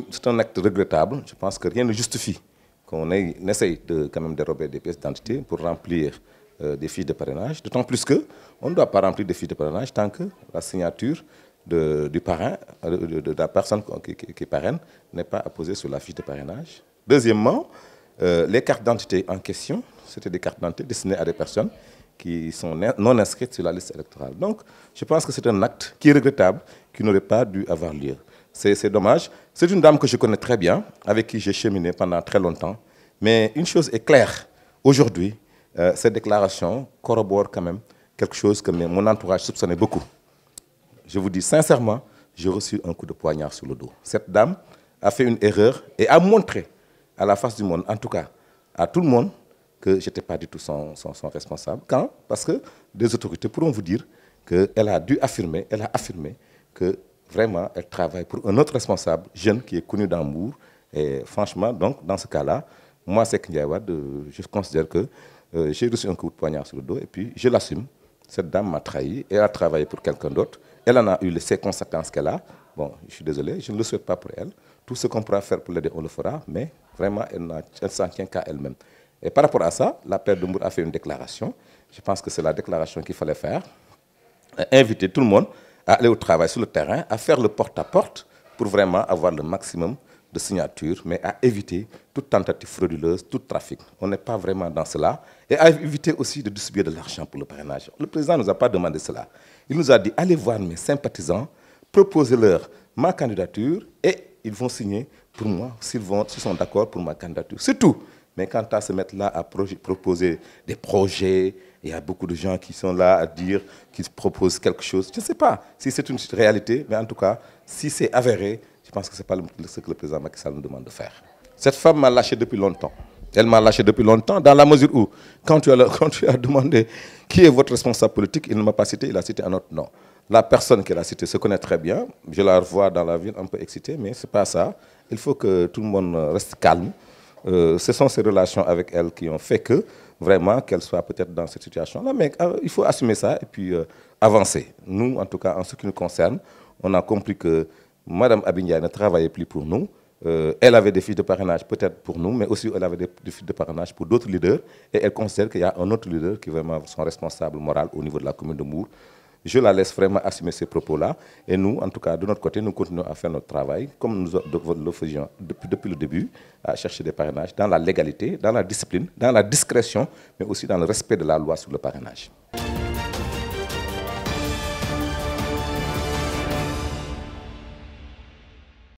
C'est un acte regrettable. Je pense que rien ne justifie qu'on essaye quand même dérober des pièces d'identité pour remplir des fiches de parrainage. D'autant plus qu'on ne doit pas remplir des fiches de parrainage tant que la signature du parrain, de la personne qui parraine, n'est pas apposée sur la fiche de parrainage. Deuxièmement, les cartes d'identité en question, c'était des cartes d'identité destinées à des personnes qui sont non inscrites sur la liste électorale. Donc, je pense que c'est un acte qui est regrettable, qui n'aurait pas dû avoir lieu. C'est dommage. C'est une dame que je connais très bien, avec qui j'ai cheminé pendant très longtemps. Mais une chose est claire, aujourd'hui, cette déclaration corrobore quand même quelque chose que mon entourage soupçonnait beaucoup. Je vous dis sincèrement, j'ai reçu un coup de poignard sur le dos. Cette dame a fait une erreur et a montré à la face du monde, en tout cas à tout le monde, que je n'étais pas du tout son responsable. Quand? Parce que des autorités pourront vous dire qu'elle a affirmé que vraiment elle travaille pour un autre responsable jeune qui est connu dans Mbour. Et franchement, donc, dans ce cas-là, moi, Seck Ndiaye Wade, je considère que j'ai reçu un coup de poignard sur le dos et puis je l'assume. Cette dame m'a trahi, elle a travaillé pour quelqu'un d'autre. Elle en a eu les conséquences qu'elle a. Bon, je suis désolé, je ne le souhaite pas pour elle. Tout ce qu'on pourra faire pour l'aider, on le fera, mais vraiment, elle s'en tient qu'à elle-même. Et par rapport à ça, la paire de Mbour a fait une déclaration. Je pense que c'est la déclaration qu'il fallait faire. Inviter tout le monde à aller au travail sur le terrain, à faire le porte-à-porte pour vraiment avoir le maximum de signatures, mais à éviter toute tentative frauduleuse, tout trafic. On n'est pas vraiment dans cela. Et à éviter aussi de distribuer de l'argent pour le parrainage. Le président ne nous a pas demandé cela. Il nous a dit, allez voir mes sympathisants, proposez-leur ma candidature et ils vont signer pour moi s'ils sont d'accord pour ma candidature. C'est tout. Mais quant à se mettre là à proposer des projets, il y a beaucoup de gens qui sont là à dire qu'ils proposent quelque chose. Je ne sais pas si c'est une réalité, mais en tout cas, si c'est avéré, je pense que ce n'est pas ce que le président Macky Sall nous demande de faire. Cette femme m'a lâché depuis longtemps. Elle m'a lâché depuis longtemps, dans la mesure où, quand tu as demandé qui est votre responsable politique, il ne m'a pas cité, il a cité un autre nom. La personne qu'elle a citée se connaît très bien. Je la revois dans la ville un peu excitée, mais ce n'est pas ça. Il faut que tout le monde reste calme. Ce sont ces relations avec elle qui ont fait que, vraiment, qu'elle soit peut-être dans cette situation-là. Mais il faut assumer ça et puis avancer. Nous, en tout cas, en ce qui nous concerne, on a compris que Mme Abindia ne travaillait plus pour nous. Elle avait des fiches de parrainage peut-être pour nous, mais aussi elle avait des fiches de parrainage pour d'autres leaders. Et elle considère qu'il y a un autre leader qui est vraiment son responsable moral au niveau de la commune de Mbour. Je la laisse vraiment assumer ces propos-là. Et nous, en tout cas, de notre côté, nous continuons à faire notre travail, comme nous le faisions depuis le début, à chercher des parrainages dans la légalité, dans la discipline, dans la discrétion, mais aussi dans le respect de la loi sur le parrainage.